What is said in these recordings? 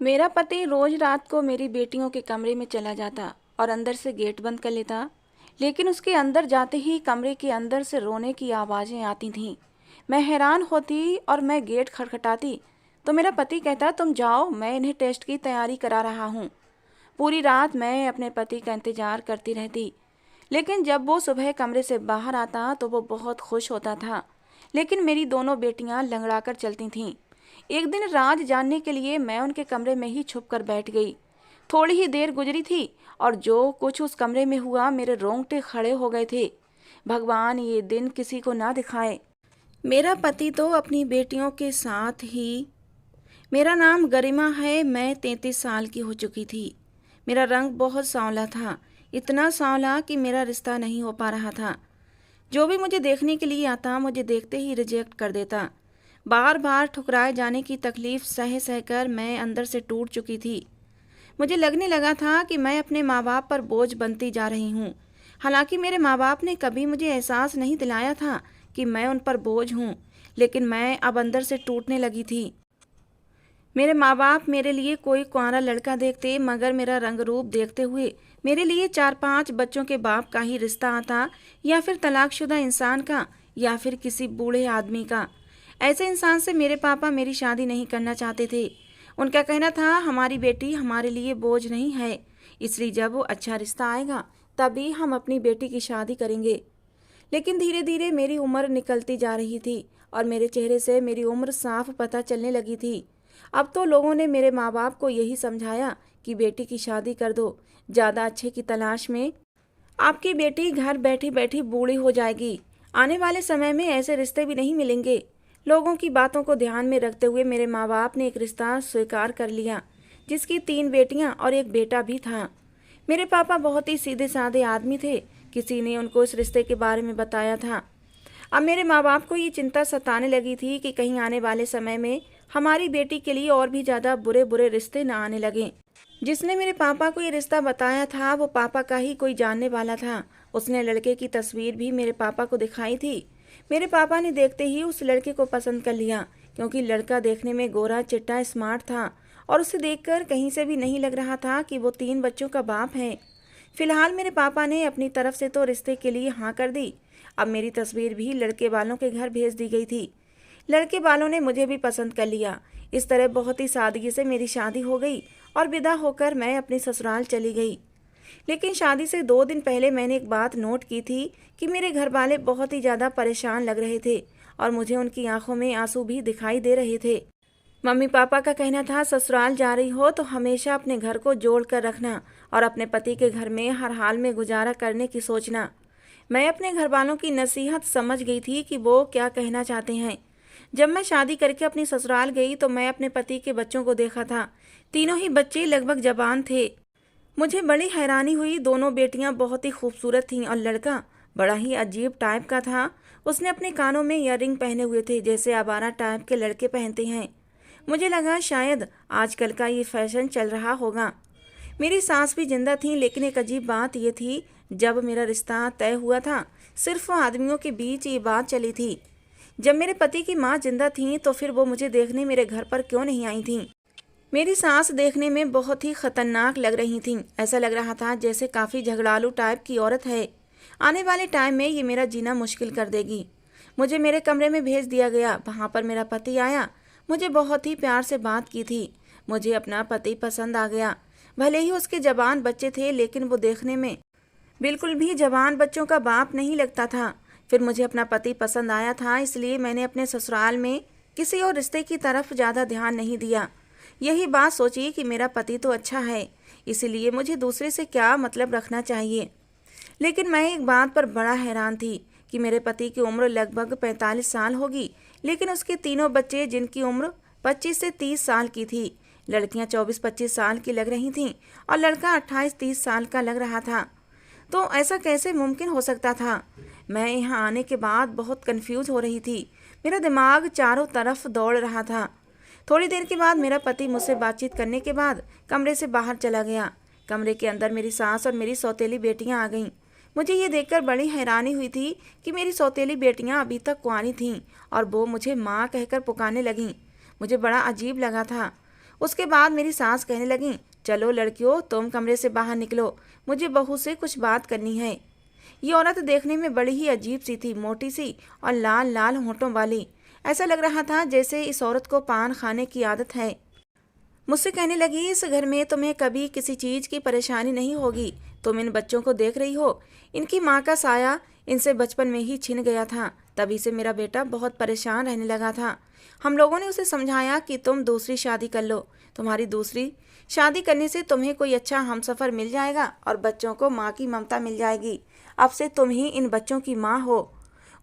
मेरा पति रोज रात को मेरी बेटियों के कमरे में चला जाता और अंदर से गेट बंद कर लेता। लेकिन उसके अंदर जाते ही कमरे के अंदर से रोने की आवाज़ें आती थीं। मैं हैरान होती और मैं गेट खटखटाती तो मेरा पति कहता, तुम जाओ, मैं इन्हें टेस्ट की तैयारी करा रहा हूँ। पूरी रात मैं अपने पति का इंतज़ार करती रहती, लेकिन जब वो सुबह कमरे से बाहर आता तो वो बहुत खुश होता था। लेकिन मेरी दोनों बेटियां लंगड़ाकर चलती थीं। एक दिन राज जानने के लिए मैं उनके कमरे में ही छुप कर बैठ गई। थोड़ी ही देर गुजरी थी और जो कुछ उस कमरे में हुआ, मेरे रोंगटे खड़े हो गए थे। भगवान ये दिन किसी को ना दिखाए। मेरा पति तो अपनी बेटियों के साथ ही। मेरा नाम गरिमा है। मैं 33 साल की हो चुकी थी। मेरा रंग बहुत सांवला था, इतना सांवला कि मेरा रिश्ता नहीं हो पा रहा था। जो भी मुझे देखने के लिए आता मुझे देखते ही रिजेक्ट कर देता। बार बार ठुकराए जाने की तकलीफ सह सहकर मैं अंदर से टूट चुकी थी। मुझे लगने लगा था कि मैं अपने माँ बाप पर बोझ बनती जा रही हूँ। हालांकि मेरे माँ बाप ने कभी मुझे एहसास नहीं दिलाया था कि मैं उन पर बोझ हूँ, लेकिन मैं अब अंदर से टूटने लगी थी। मेरे माँ बाप मेरे लिए कोई कुंवारा लड़का देखते, मगर मेरा रंग रूप देखते हुए मेरे लिए 4-5 बच्चों के बाप का ही रिश्ता आता, या फिर तलाकशुदा इंसान का, या फिर किसी बूढ़े आदमी का। ऐसे इंसान से मेरे पापा मेरी शादी नहीं करना चाहते थे। उनका कहना था, हमारी बेटी हमारे लिए बोझ नहीं है, इसलिए जब वो अच्छा रिश्ता आएगा तभी हम अपनी बेटी की शादी करेंगे। लेकिन धीरे धीरे मेरी उम्र निकलती जा रही थी और मेरे चेहरे से मेरी उम्र साफ पता चलने लगी थी। अब तो लोगों ने मेरे माँ बाप को यही समझाया कि बेटी की शादी कर दो, ज़्यादा अच्छे की तलाश में आपकी बेटी घर बैठी बैठी बूढ़ी हो जाएगी। आने वाले समय में ऐसे रिश्ते भी नहीं मिलेंगे। लोगों की बातों को ध्यान में रखते हुए मेरे माँ बाप ने एक रिश्ता स्वीकार कर लिया, जिसकी 3 बेटियां और एक बेटा भी था। मेरे पापा बहुत ही सीधे साधे आदमी थे। किसी ने उनको इस रिश्ते के बारे में बताया था। अब मेरे माँ बाप को ये चिंता सताने लगी थी कि कहीं आने वाले समय में हमारी बेटी के लिए और भी ज़्यादा बुरे बुरे रिश्ते न आने लगें। जिसने मेरे पापा को ये रिश्ता बताया था वो पापा का ही कोई जानने वाला था। उसने लड़के की तस्वीर भी मेरे पापा को दिखाई थी। मेरे पापा ने देखते ही उस लड़के को पसंद कर लिया, क्योंकि लड़का देखने में गोरा चिट्टा स्मार्ट था और उसे देखकर कहीं से भी नहीं लग रहा था कि वो 3 बच्चों का बाप है। फिलहाल मेरे पापा ने अपनी तरफ से तो रिश्ते के लिए हाँ कर दी। अब मेरी तस्वीर भी लड़के वालों के घर भेज दी गई थी। लड़के वालों ने मुझे भी पसंद कर लिया। इस तरह बहुत ही सादगी से मेरी शादी हो गई और विदा होकर मैं अपनी ससुराल चली गई। लेकिन शादी से 2 दिन पहले मैंने एक बात नोट की थी कि मेरे घर वाले बहुत ही ज़्यादा परेशान लग रहे थे और मुझे उनकी आंखों में आंसू भी दिखाई दे रहे थे। मम्मी पापा का कहना था, ससुराल जा रही हो तो हमेशा अपने घर को जोड़ कर रखना और अपने पति के घर में हर हाल में गुजारा करने की सोचना। मैं अपने घर वालों की नसीहत समझ गई थी कि वो क्या कहना चाहते हैं। जब मैं शादी करके अपनी ससुराल गई तो मैं अपने पति के बच्चों को देखा था। तीनों ही बच्चे लगभग जवान थे। मुझे बड़ी हैरानी हुई। दोनों बेटियां बहुत ही खूबसूरत थीं और लड़का बड़ा ही अजीब टाइप का था। उसने अपने कानों में ईयररिंग पहने हुए थे, जैसे आवारा टाइप के लड़के पहनते हैं। मुझे लगा शायद आजकल का ये फैशन चल रहा होगा। मेरी सास भी जिंदा थी, लेकिन एक अजीब बात ये थी, जब मेरा रिश्ता तय हुआ था सिर्फ आदमियों के बीच ये बात चली थी। जब मेरे पति की माँ जिंदा थी तो फिर वो मुझे देखने मेरे घर पर क्यों नहीं आई थी। मेरी सास देखने में बहुत ही खतरनाक लग रही थी। ऐसा लग रहा था जैसे काफ़ी झगड़ालू टाइप की औरत है। आने वाले टाइम में ये मेरा जीना मुश्किल कर देगी। मुझे मेरे कमरे में भेज दिया गया। वहाँ पर मेरा पति आया। मुझे बहुत ही प्यार से बात की थी। मुझे अपना पति पसंद आ गया। भले ही उसके जवान बच्चे थे, लेकिन वो देखने में बिल्कुल भी जवान बच्चों का बाप नहीं लगता था। फिर मुझे अपना पति पसंद आया था, इसलिए मैंने अपने ससुराल में किसी और रिश्ते की तरफ ज़्यादा ध्यान नहीं दिया। यही बात सोची कि मेरा पति तो अच्छा है, इसीलिए मुझे दूसरे से क्या मतलब रखना चाहिए। लेकिन मैं एक बात पर बड़ा हैरान थी कि मेरे पति की उम्र लगभग 45 साल होगी, लेकिन उसके तीनों बच्चे जिनकी उम्र 25 से 30 साल की थी। लड़कियां 24-25 साल की लग रही थीं और लड़का 28-30 साल का लग रहा था। तो ऐसा कैसे मुमकिन हो सकता था? मैं यहाँ आने के बाद बहुत कंफ्यूज हो रही थी। मेरा दिमाग चारों तरफ दौड़ रहा था। थोड़ी देर के बाद मेरा पति मुझसे बातचीत करने के बाद कमरे से बाहर चला गया। कमरे के अंदर मेरी सास और मेरी सौतेली बेटियां आ गईं। मुझे ये देखकर बड़ी हैरानी हुई थी कि मेरी सौतेली बेटियां अभी तक कुंवारी थीं और वो मुझे माँ कहकर पुकारने लगीं। मुझे बड़ा अजीब लगा था। उसके बाद मेरी सास कहने लगी, चलो लड़कियों तुम कमरे से बाहर निकलो, मुझे बहू से कुछ बात करनी है। ये औरत देखने में बड़ी ही अजीब सी थी, मोटी सी और लाल लाल होंठों वाली। ऐसा लग रहा था जैसे इस औरत को पान खाने की आदत है। मुझसे कहने लगी, इस घर में तुम्हें कभी किसी चीज़ की परेशानी नहीं होगी। तुम इन बच्चों को देख रही हो, इनकी माँ का साया इनसे बचपन में ही छिन गया था। तभी से मेरा बेटा बहुत परेशान रहने लगा था। हम लोगों ने उसे समझाया कि तुम दूसरी शादी कर लो, तुम्हारी दूसरी शादी करने से तुम्हें कोई अच्छा हमसफ़र मिल जाएगा और बच्चों को माँ की ममता मिल जाएगी। अब से तुम ही इन बच्चों की माँ हो।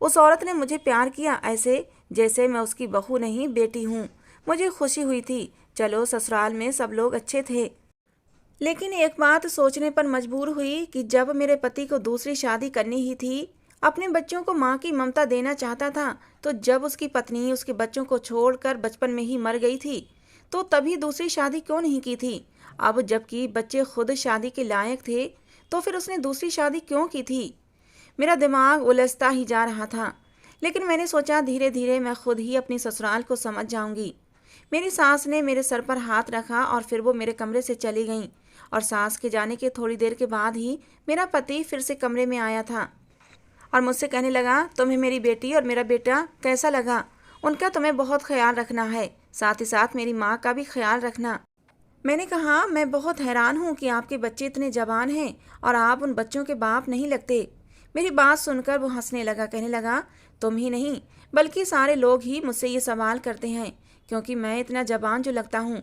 उस औरत ने मुझे प्यार किया, ऐसे जैसे मैं उसकी बहू नहीं बेटी हूँ। मुझे खुशी हुई थी। चलो ससुराल में सब लोग अच्छे थे, लेकिन एक बात सोचने पर मजबूर हुई कि जब मेरे पति को दूसरी शादी करनी ही थी, अपने बच्चों को माँ की ममता देना चाहता था, तो जब उसकी पत्नी उसके बच्चों को छोड़कर बचपन में ही मर गई थी, तो तभी दूसरी शादी क्यों नहीं की थी। अब जबकि बच्चे खुद शादी के लायक थे, तो फिर उसने दूसरी शादी क्यों की थी। मेरा दिमाग उलझता ही जा रहा था, लेकिन मैंने सोचा धीरे धीरे मैं खुद ही अपनी ससुराल को समझ जाऊंगी। मेरी सास ने मेरे सर पर हाथ रखा और फिर वो मेरे कमरे से चली गईं। और सास के जाने के थोड़ी देर के बाद ही मेरा पति फिर से कमरे में आया था और मुझसे कहने लगा, तुम्हें मेरी बेटी और मेरा बेटा कैसा लगा? उनका तुम्हें बहुत ख्याल रखना है, साथ ही साथ मेरी माँ का भी ख्याल रखना। मैंने कहा, मैं बहुत हैरान हूँ कि आपके बच्चे इतने जवान हैं और आप उन बच्चों के बाप नहीं लगते। मेरी बात सुनकर वो हंसने लगा, कहने लगा, तुम ही नहीं बल्कि सारे लोग ही मुझसे ये सवाल करते हैं क्योंकि मैं इतना जवान जो लगता हूँ।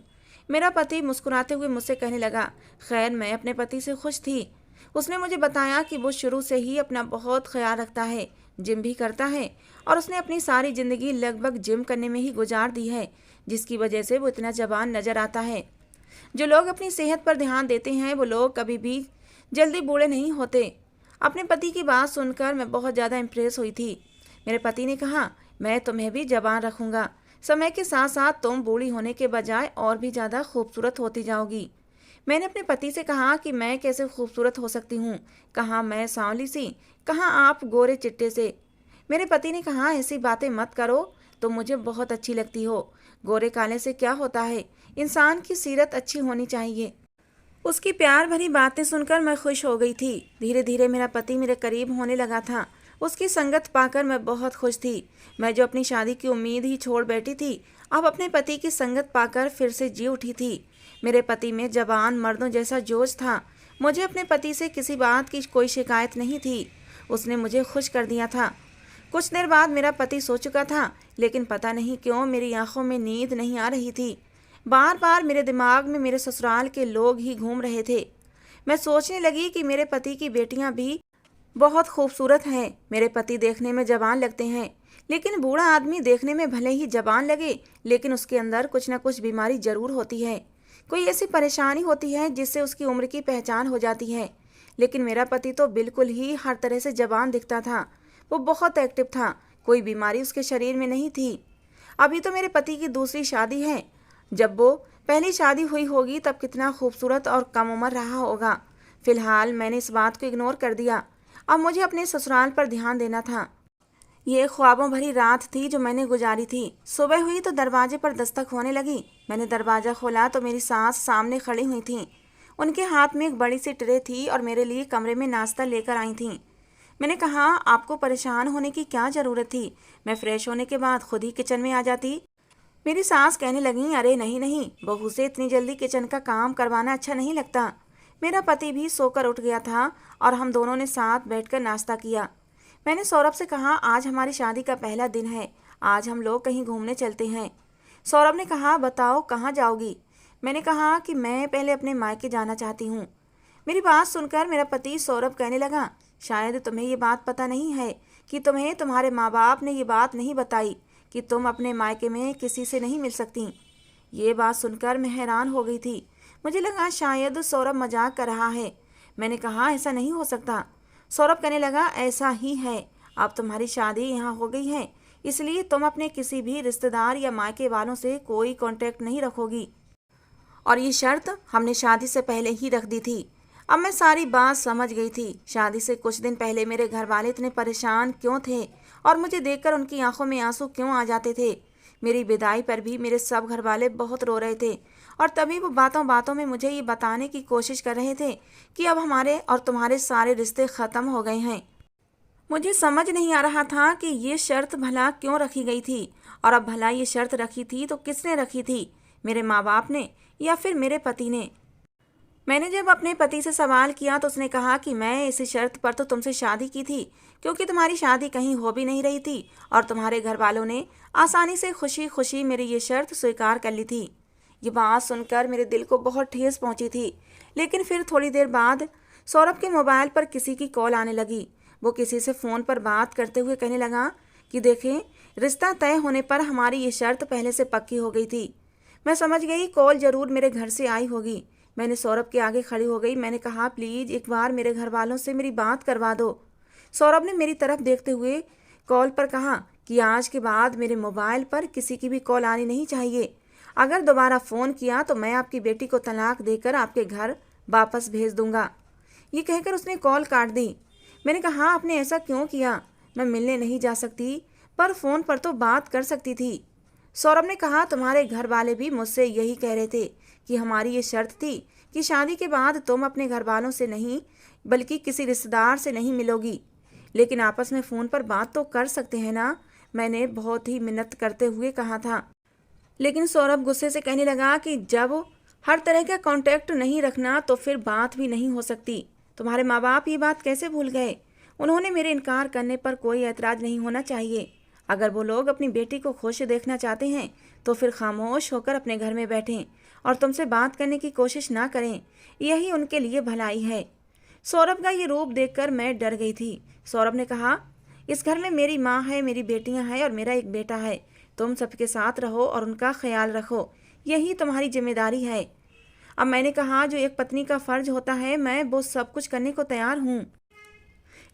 मेरा पति मुस्कुराते हुए मुझसे कहने लगा, खैर मैं अपने पति से खुश थी। उसने मुझे बताया कि वो शुरू से ही अपना बहुत ख्याल रखता है, जिम भी करता है और उसने अपनी सारी ज़िंदगी लगभग जिम करने में ही गुजार दी है, जिसकी वजह से वो इतना जवान नज़र आता है। जो लोग अपनी सेहत पर ध्यान देते हैं वो लोग कभी भी जल्दी बूढ़े नहीं होते। अपने पति की बात सुनकर मैं बहुत ज़्यादा इम्प्रेस हुई थी। मेरे पति ने कहा, मैं तुम्हें भी जवान रखूँगा, समय के साथ साथ तुम बूढ़ी होने के बजाय और भी ज़्यादा खूबसूरत होती जाओगी। मैंने अपने पति से कहा कि मैं कैसे खूबसूरत हो सकती हूँ, कहाँ मैं सांवली सी, कहाँ आप गोरे चिट्टे से। मेरे पति ने कहा, ऐसी बातें मत करो, तुम मुझे बहुत अच्छी लगती हो। गोरे काले से क्या होता है, इंसान की सीरत अच्छी होनी चाहिए। उसकी प्यार भरी बातें सुनकर मैं खुश हो गई थी। धीरे धीरे मेरा पति मेरे करीब होने लगा था। उसकी संगत पाकर मैं बहुत खुश थी। मैं जो अपनी शादी की उम्मीद ही छोड़ बैठी थी, अब अपने पति की संगत पाकर फिर से जी उठी थी। मेरे पति में जवान मर्दों जैसा जोश था। मुझे अपने पति से किसी बात की कोई शिकायत नहीं थी। उसने मुझे खुश कर दिया था। कुछ देर बाद मेरा पति सो चुका था, लेकिन पता नहीं क्यों मेरी आंखों में नींद नहीं आ रही थी। बार बार मेरे दिमाग में मेरे ससुराल के लोग ही घूम रहे थे। मैं सोचने लगी कि मेरे पति की बेटियां भी बहुत खूबसूरत हैं। मेरे पति देखने में जवान लगते हैं, लेकिन बूढ़ा आदमी देखने में भले ही जवान लगे, लेकिन उसके अंदर कुछ न कुछ बीमारी जरूर होती है। कोई ऐसी परेशानी होती है जिससे उसकी उम्र की पहचान हो जाती है। लेकिन मेरा पति तो बिल्कुल ही हर तरह से जवान दिखता था। वो बहुत एक्टिव था, कोई बीमारी उसके शरीर में नहीं थी। अभी तो मेरे पति की दूसरी शादी है। जब वो पहली शादी हुई होगी तब कितना खूबसूरत और कम उम्र रहा होगा। फिलहाल मैंने इस बात को इग्नोर कर दिया। अब मुझे अपने ससुराल पर ध्यान देना था। ये ख्वाबों भरी रात थी जो मैंने गुजारी थी। सुबह हुई तो दरवाजे पर दस्तक होने लगी। मैंने दरवाज़ा खोला तो मेरी सास सामने खड़ी हुई थीं। उनके हाथ में एक बड़ी सी ट्रे थी और मेरे लिए कमरे में नाश्ता लेकर आई थीं। मैंने कहा, आपको परेशान होने की क्या ज़रूरत थी, मैं फ्रेश होने के बाद खुद ही किचन में आ जाती। मेरी सास कहने लगी, अरे नहीं नहीं, बहू से इतनी जल्दी किचन का काम करवाना अच्छा नहीं लगता। मेरा पति भी सोकर उठ गया था और हम दोनों ने साथ बैठकर नाश्ता किया। मैंने सौरभ से कहा, आज हमारी शादी का पहला दिन है, आज हम लोग कहीं घूमने चलते हैं। सौरभ ने कहा, बताओ कहाँ जाओगी? मैंने कहा कि मैं पहले अपने मायके जाना चाहती हूँ। मेरी बात सुनकर मेरा पति सौरभ कहने लगा, शायद तुम्हें ये बात पता नहीं है कि तुम्हें तुम्हारे माँ बाप ने ये बात नहीं बताई कि तुम अपने मायके में किसी से नहीं मिल सकती। ये बात सुनकर मैं हैरान हो गई थी। मुझे लगा शायद सौरभ मजाक कर रहा है। मैंने कहा, ऐसा नहीं हो सकता। सौरभ कहने लगा, ऐसा ही है, अब तुम्हारी शादी यहाँ हो गई है, इसलिए तुम अपने किसी भी रिश्तेदार या मायके वालों से कोई कांटेक्ट नहीं रखोगी। और ये शर्त हमने शादी से पहले ही रख दी थी। अब मैं सारी बात समझ गई थी। शादी से कुछ दिन पहले मेरे घर वाले इतने परेशान क्यों थे और मुझे देखकर उनकी आंखों में आंसू क्यों आ जाते थे। मेरी विदाई पर भी मेरे सब घर वाले बहुत रो रहे थे और तभी वो बातों बातों में मुझे ये बताने की कोशिश कर रहे थे कि अब हमारे और तुम्हारे सारे रिश्ते ख़त्म हो गए हैं। मुझे समझ नहीं आ रहा था कि ये शर्त भला क्यों रखी गई थी, और अब भला ये शर्त रखी थी तो किसने रखी थी, मेरे माँ बाप ने या फिर मेरे पति ने। मैंने जब अपने पति से सवाल किया तो उसने कहा कि मैं इसी शर्त पर तो तुमसे शादी की थी क्योंकि तुम्हारी शादी कहीं हो भी नहीं रही थी और तुम्हारे घर वालों ने आसानी से खुशी खुशी मेरी ये शर्त स्वीकार कर ली थी। ये बात सुनकर मेरे दिल को बहुत ठेस पहुंची थी। लेकिन फिर थोड़ी देर बाद सौरभ के मोबाइल पर किसी की कॉल आने लगी। वो किसी से फ़ोन पर बात करते हुए कहने लगा कि देखें, रिश्ता तय होने पर हमारी ये शर्त पहले से पक्की हो गई थी। मैं समझ गई कॉल ज़रूर मेरे घर से आई होगी। मैंने सौरभ के आगे खड़ी हो गई। मैंने कहा, प्लीज़ एक बार मेरे घर वालों से मेरी बात करवा दो। सौरभ ने मेरी तरफ देखते हुए कॉल पर कहा कि आज के बाद मेरे मोबाइल पर किसी की भी कॉल आनी नहीं चाहिए। अगर दोबारा फ़ोन किया तो मैं आपकी बेटी को तलाक देकर आपके घर वापस भेज दूंगा। ये कहकर उसने कॉल काट दी। मैंने कहा, आपने ऐसा क्यों किया? मैं मिलने नहीं जा सकती पर फ़ोन पर तो बात कर सकती थी। सौरभ ने कहा, तुम्हारे घर वाले भी मुझसे यही कह रहे थे कि हमारी ये शर्त थी कि शादी के बाद तुम अपने घर वालों से नहीं बल्कि किसी रिश्तेदार से नहीं मिलोगी, लेकिन आपस में फ़ोन पर बात तो कर सकते हैं ना। मैंने बहुत ही मिन्नत करते हुए कहा था। लेकिन सौरभ गुस्से से कहने लगा कि जब हर तरह का कांटेक्ट नहीं रखना तो फिर बात भी नहीं हो सकती। तुम्हारे माँ बाप ये बात कैसे भूल गए? उन्होंने मेरे इनकार करने पर कोई ऐतराज़ नहीं होना चाहिए। अगर वो लोग अपनी बेटी को खुश देखना चाहते हैं तो फिर खामोश होकर अपने घर में बैठें और तुमसे बात करने की कोशिश ना करें। यही उनके लिए भलाई है। सौरभ का ये रूप देखकर मैं डर गई थी। सौरभ ने कहा, इस घर में मेरी माँ है, मेरी बेटियाँ हैं और मेरा एक बेटा है। तुम सबके साथ रहो और उनका ख्याल रखो, यही तुम्हारी जिम्मेदारी है। अब मैंने कहा, जो एक पत्नी का फ़र्ज होता है मैं वो सब कुछ करने को तैयार हूँ,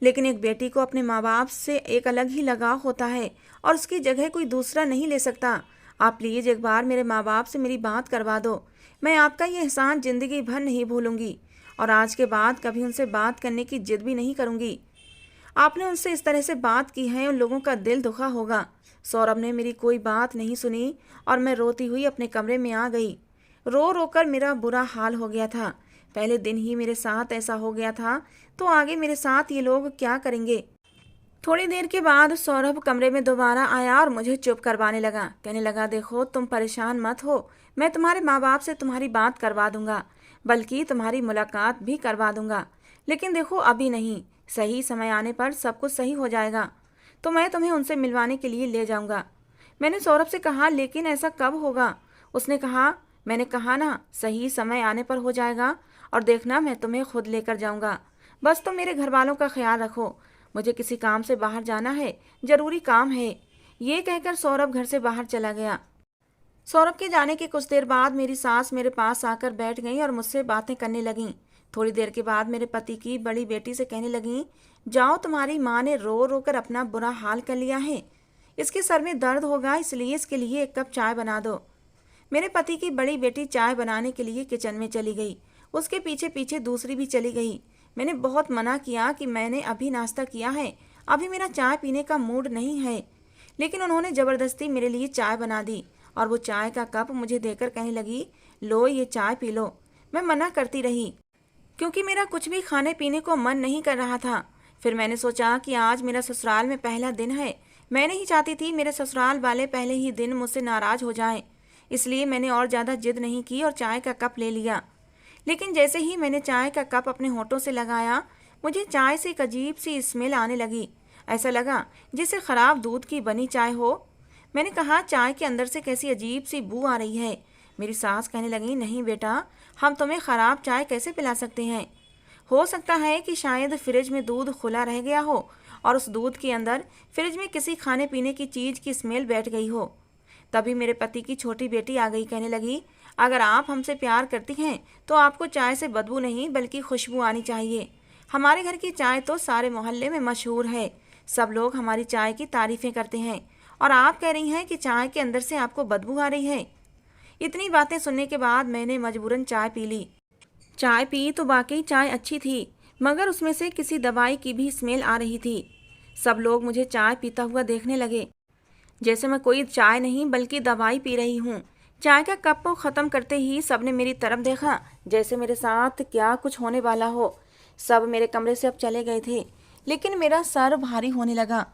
लेकिन एक बेटी को अपने माँ बाप से एक अलग ही लगाव होता है और उसकी जगह कोई दूसरा नहीं ले सकता। आप प्लीज़ एक बार मेरे माँ बाप से मेरी बात करवा दो। मैं आपका ये एहसान ज़िंदगी भर नहीं भूलूंगी और आज के बाद कभी उनसे बात करने की जिद भी नहीं करूँगी। आपने उनसे इस तरह से बात की है, उन लोगों का दिल दुखा होगा। सौरभ ने मेरी कोई बात नहीं सुनी और मैं रोती हुई अपने कमरे में आ गई। रो रो कर मेरा बुरा हाल हो गया था। पहले दिन ही मेरे साथ ऐसा हो गया था तो आगे मेरे साथ ये लोग क्या करेंगे। थोड़ी देर के बाद सौरभ कमरे में दोबारा आया और मुझे चुप करवाने लगा। कहने लगा, देखो तुम परेशान मत हो, मैं तुम्हारे माँ बाप से तुम्हारी बात करवा दूंगा, बल्कि तुम्हारी मुलाकात भी करवा दूंगा। लेकिन देखो अभी नहीं, सही समय आने पर सब कुछ सही हो जाएगा तो मैं तुम्हें उनसे मिलवाने के लिए ले जाऊंगा। मैंने सौरभ से कहा, लेकिन ऐसा कब होगा? उसने कहा, मैंने कहा ना, सही समय आने पर हो जाएगा और देखना मैं तुम्हें खुद लेकर जाऊंगा। बस तुम मेरे घर वालों का ख्याल रखो, मुझे किसी काम से बाहर जाना है, ज़रूरी काम है। ये कहकर सौरभ घर से बाहर चला गया। सौरभ के जाने के कुछ देर बाद मेरी सास मेरे पास आकर बैठ गई और मुझसे बातें करने लगीं। थोड़ी देर के बाद मेरे पति की बड़ी बेटी से कहने लगीं, जाओ तुम्हारी माँ ने रो रो कर अपना बुरा हाल कर लिया है, इसके सर में दर्द होगा, इसलिए इसके लिए एक कप चाय बना दो। मेरे पति की बड़ी बेटी चाय बनाने के लिए किचन में चली गई। उसके पीछे पीछे दूसरी भी चली गई। मैंने बहुत मना किया कि मैंने अभी नाश्ता किया है, अभी मेरा चाय पीने का मूड नहीं है, लेकिन उन्होंने ज़बरदस्ती मेरे लिए चाय बना दी और वो चाय का कप मुझे देकर कहने लगी, लो ये चाय पी लो। मैं मना करती रही क्योंकि मेरा कुछ भी खाने पीने को मन नहीं कर रहा था। फिर मैंने सोचा कि आज मेरा ससुराल में पहला दिन है, मैं नहीं चाहती थी मेरे ससुराल वाले पहले ही दिन मुझसे नाराज़ हो जाएं, इसलिए मैंने और ज़्यादा जिद नहीं की और चाय का कप ले लिया। लेकिन जैसे ही मैंने चाय का कप अपने होठों से लगाया, मुझे चाय से एक अजीब सी स्मेल आने लगी। ऐसा लगा जैसे ख़राब दूध की बनी चाय हो। मैंने कहा, चाय के अंदर से कैसी अजीब सी बू आ रही है। मेरी सास कहने लगी, नहीं बेटा, हम तुम्हें ख़राब चाय कैसे पिला सकते हैं? हो सकता है कि शायद फ्रिज में दूध खुला रह गया हो और उस दूध के अंदर फ्रिज में किसी खाने पीने की चीज़ की स्मेल बैठ गई हो। तभी मेरे पति की छोटी बेटी आ गई। कहने लगी, अगर आप हमसे प्यार करती हैं तो आपको चाय से बदबू नहीं बल्कि खुशबू आनी चाहिए। हमारे घर की चाय तो सारे मोहल्ले में मशहूर है, सब लोग हमारी चाय की तारीफ़ें करते हैं और आप कह रही हैं कि चाय के अंदर से आपको बदबू आ रही है। इतनी बातें सुनने के बाद मैंने मजबूरन चाय पी ली। चाय पी तो वाकई चाय अच्छी थी, मगर उसमें से किसी दवाई की भी स्मेल आ रही थी। सब लोग मुझे चाय पीता हुआ देखने लगे। जैसे मैं कोई चाय नहीं बल्कि दवाई पी रही हूँ। चाय का कप को ख़त्म करते ही सबने मेरी तरफ देखा, जैसे मेरे साथ क्या कुछ होने वाला हो। सब मेरे कमरे से अब चले गए थे, लेकिन मेरा सर भारी होने लगा।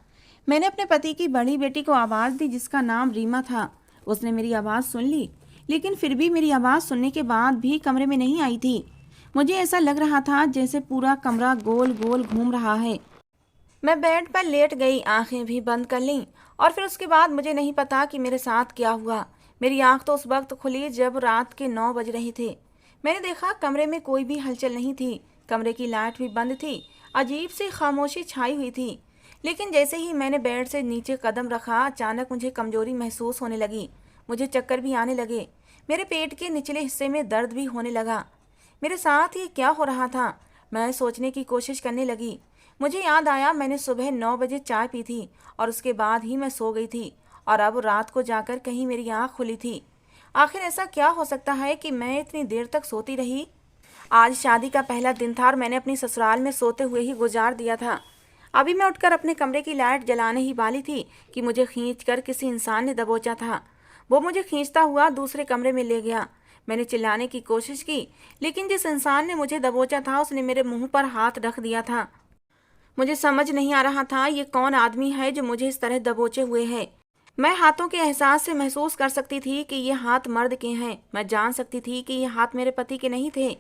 मैंने अपने पति की बड़ी बेटी को आवाज़ दी, जिसका नाम रीमा था। उसने मेरी आवाज़ सुन ली, लेकिन फिर भी मेरी आवाज़ सुनने के बाद भी कमरे में नहीं आई थी। मुझे ऐसा लग रहा था जैसे पूरा कमरा गोल गोल घूम रहा है। मैं बेड पर लेट गई, आंखें भी बंद कर लीं, और फिर उसके बाद मुझे नहीं पता कि मेरे साथ क्या हुआ। मेरी आंख तो उस वक्त खुली जब रात के 9 बज रहे थे। मैंने देखा कमरे में कोई भी हलचल नहीं थी, कमरे की लाइट भी बंद थी, अजीब सी खामोशी छाई हुई थी। लेकिन जैसे ही मैंने बेड से नीचे कदम रखा, अचानक मुझे कमजोरी महसूस होने लगी। मुझे चक्कर भी आने लगे। मेरे पेट के निचले हिस्से में दर्द भी होने लगा। मेरे साथ ये क्या हो रहा था? मैं सोचने की कोशिश करने लगी। मुझे याद आया मैंने सुबह 9 बजे चाय पी थी और उसके बाद ही मैं सो गई थी, और अब रात को जाकर कहीं मेरी आँख खुली थी। आखिर ऐसा क्या हो सकता है कि मैं इतनी देर तक सोती रही? आज शादी का पहला दिन था और मैंने अपनी ससुराल में सोते हुए ही गुजार दिया था। अभी मैं उठकर अपने कमरे की लाइट जलाने ही वाली थी कि मुझे खींचकर किसी इंसान ने दबोचा था। वो मुझे खींचता हुआ दूसरे कमरे में ले गया। मैंने चिल्लाने की कोशिश की, लेकिन जिस इंसान ने मुझे दबोचा था उसने मेरे मुंह पर हाथ रख दिया था। मुझे समझ नहीं आ रहा था ये कौन आदमी है जो मुझे इस तरह दबोचे हुए है। मैं हाथों के एहसास से महसूस कर सकती थी कि ये हाथ मर्द के हैं। मैं जान सकती थी कि ये हाथ मेरे पति के नहीं थे।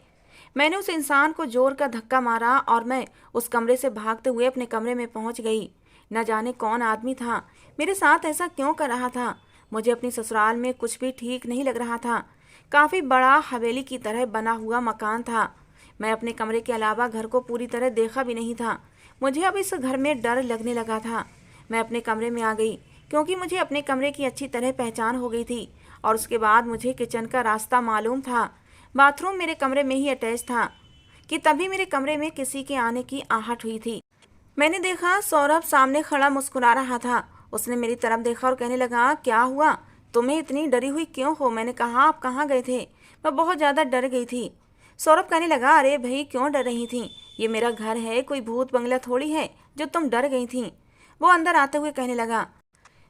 मैंने उस इंसान को जोर का धक्का मारा और मैं उस कमरे से भागते हुए अपने कमरे में पहुंच गई। न जाने कौन आदमी था, मेरे साथ ऐसा क्यों कर रहा था। मुझे अपनी ससुराल में कुछ भी ठीक नहीं लग रहा था। काफ़ी बड़ा हवेली की तरह बना हुआ मकान था। मैं अपने कमरे के अलावा घर को पूरी तरह देखा भी नहीं था। मुझे अब इस घर में डर लगने लगा था। मैं अपने कमरे में आ गई, क्योंकि मुझे अपने कमरे की अच्छी तरह पहचान हो गई थी, और उसके बाद मुझे किचन का रास्ता मालूम था। बाथरूम मेरे कमरे में ही अटैच था कि तभी मेरे कमरे में किसी के आने की आहट हुई थी। मैंने देखा सौरभ सामने खड़ा मुस्कुरा रहा था। उसने मेरी तरफ देखा और कहने लगा, क्या हुआ, तुम्हें इतनी डरी हुई क्यों हो? मैंने कहा, आप कहाँ गए थे? मैं बहुत ज़्यादा डर गई थी। सौरभ कहने लगा, अरे भाई क्यों डर रही थी? ये मेरा घर है, कोई भूत बंगला थोड़ी है जो तुम डर गई थी। वो अंदर आते हुए कहने लगा,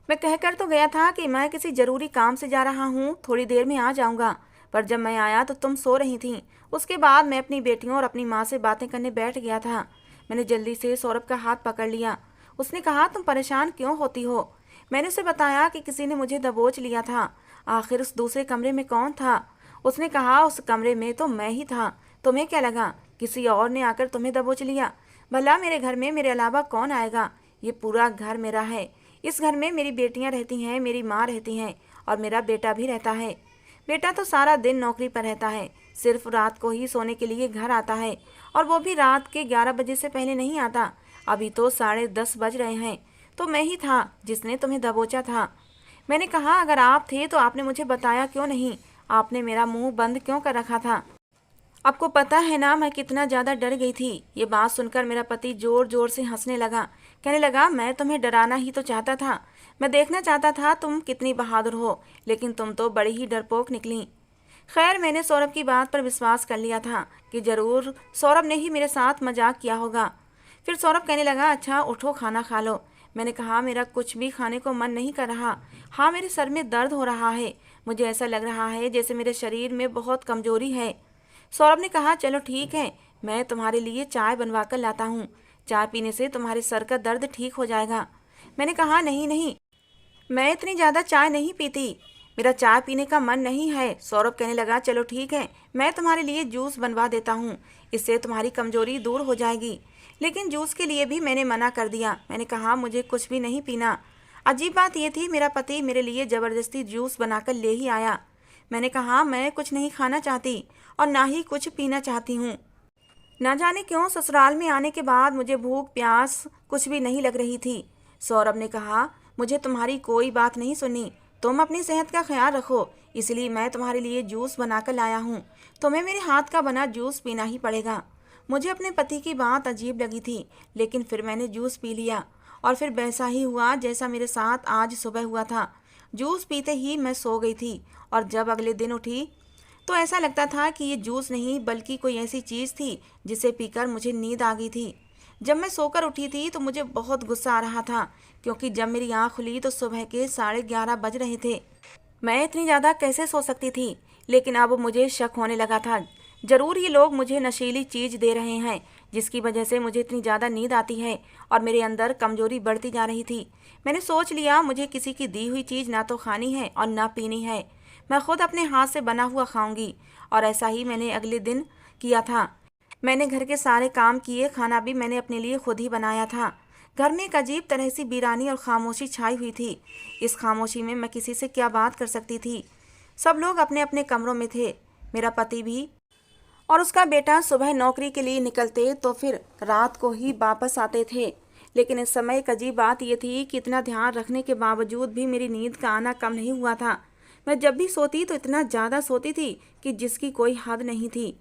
मैं कहकर तो गया था कि मैं किसी जरूरी काम से जा रहा हूँ, थोड़ी देर में आ जाऊँगा, पर जब मैं आया तो तुम सो रही थी। उसके बाद मैं अपनी बेटियों और अपनी माँ से बातें करने बैठ गया था। मैंने जल्दी से सौरभ का हाथ पकड़ लिया। उसने कहा, तुम परेशान क्यों होती हो? मैंने उसे बताया कि किसी ने मुझे दबोच लिया था। आखिर उस दूसरे कमरे में कौन था? उसने कहा, उस कमरे में तो मैं ही था। तुम्हें क्या लगा किसी और ने आकर तुम्हें दबोच लिया? भला मेरे घर में मेरे अलावा कौन आएगा? ये पूरा घर मेरा है। इस घर में मेरी बेटियां रहती हैं, मेरी माँ रहती हैं, और मेरा बेटा भी रहता है। बेटा तो सारा दिन नौकरी पर रहता है, सिर्फ रात को ही सोने के लिए घर आता है, और वो भी रात के 11 बजे से पहले नहीं आता। अभी तो 10:30 बज रहे हैं। तो मैं ही था जिसने तुम्हें दबोचा था। मैंने कहा, अगर आप थे तो आपने मुझे बताया क्यों नहीं? आपने मेरा मुंह बंद क्यों कर रखा था? आपको पता है ना मैं कितना ज़्यादा डर गई थी। ये बात सुनकर मेरा पति जोर जोर से हंसने लगा। कहने लगा, मैं तुम्हें डराना ही तो चाहता था। मैं देखना चाहता था तुम कितनी बहादुर हो, लेकिन तुम तो बड़ी ही डरपोक निकली। खैर, मैंने सौरभ की बात पर विश्वास कर लिया था कि ज़रूर सौरभ ने ही मेरे साथ मजाक किया होगा। फिर सौरभ कहने लगा, अच्छा उठो, खाना खा लो। मैंने कहा, मेरा कुछ भी खाने को मन नहीं कर रहा। हाँ, मेरे सर में दर्द हो रहा है। मुझे ऐसा लग रहा है जैसे मेरे शरीर में बहुत कमजोरी है। सौरभ ने कहा, चलो ठीक है, मैं तुम्हारे लिए चाय बनवा कर लाता हूँ। चाय पीने से तुम्हारे सर का दर्द ठीक हो जाएगा। मैंने कहा, नहीं नहीं, मैं इतनी ज़्यादा चाय नहीं पीती, मेरा चाय पीने का मन नहीं है। सौरभ कहने लगा, चलो ठीक है, मैं तुम्हारे लिए जूस बनवा देता हूँ, इससे तुम्हारी कमजोरी दूर हो जाएगी। लेकिन जूस के लिए भी मैंने मना कर दिया। मैंने कहा, मुझे कुछ भी नहीं पीना। अजीब बात यह थी, मेरा पति मेरे लिए ज़बरदस्ती जूस बनाकर ले ही आया। मैंने कहा, मैं कुछ नहीं खाना चाहती और ना ही कुछ पीना चाहती हूँ। ना जाने क्यों ससुराल में आने के बाद मुझे भूख प्यास कुछ भी नहीं लग रही थी। सौरभ ने कहा, मुझे तुम्हारी कोई बात नहीं सुनी, तुम अपनी सेहत का ख्याल रखो, इसलिए मैं तुम्हारे लिए जूस बनाकर लाया हूँ। तुम्हें मेरे हाथ का बना जूस पीना ही पड़ेगा। मुझे अपने पति की बात अजीब लगी थी, लेकिन फिर मैंने जूस पी लिया, और फिर वैसा ही हुआ जैसा मेरे साथ आज सुबह हुआ था। जूस पीते ही मैं सो गई थी, और जब अगले दिन उठी तो ऐसा लगता था कि ये जूस नहीं बल्कि कोई ऐसी चीज़ थी जिसे पीकर मुझे नींद आ गई थी। जब मैं सोकर उठी थी तो मुझे बहुत गुस्सा आ रहा था, क्योंकि जब मेरी आँख खुली तो सुबह के 11:30 बज रहे थे। मैं इतनी ज़्यादा कैसे सो सकती थी? लेकिन अब मुझे शक होने लगा था। ज़रूर ये लोग मुझे नशीली चीज़ दे रहे हैं, जिसकी वजह से मुझे इतनी ज़्यादा नींद आती है और मेरे अंदर कमज़ोरी बढ़ती जा रही थी। मैंने सोच लिया मुझे किसी की दी हुई चीज़ ना तो खानी है और ना पीनी है। मैं खुद अपने हाथ से बना हुआ खाऊंगी। और ऐसा ही मैंने अगले दिन किया था। मैंने घर के सारे काम किए, खाना भी मैंने अपने लिए खुद ही बनाया था। घर में एक अजीब तरह से वीरानी और खामोशी छाई हुई थी। इस खामोशी में मैं किसी से क्या बात कर सकती थी? सब लोग अपने अपने कमरों में थे, मेरा पति भी। और उसका बेटा सुबह नौकरी के लिए निकलते तो फिर रात को ही वापस आते थे। लेकिन इस समय एक अजीब बात यह थी कि इतना ध्यान रखने के बावजूद भी मेरी नींद का आना कम नहीं हुआ था। मैं जब भी सोती तो इतना ज़्यादा सोती थी कि जिसकी कोई हद नहीं थी।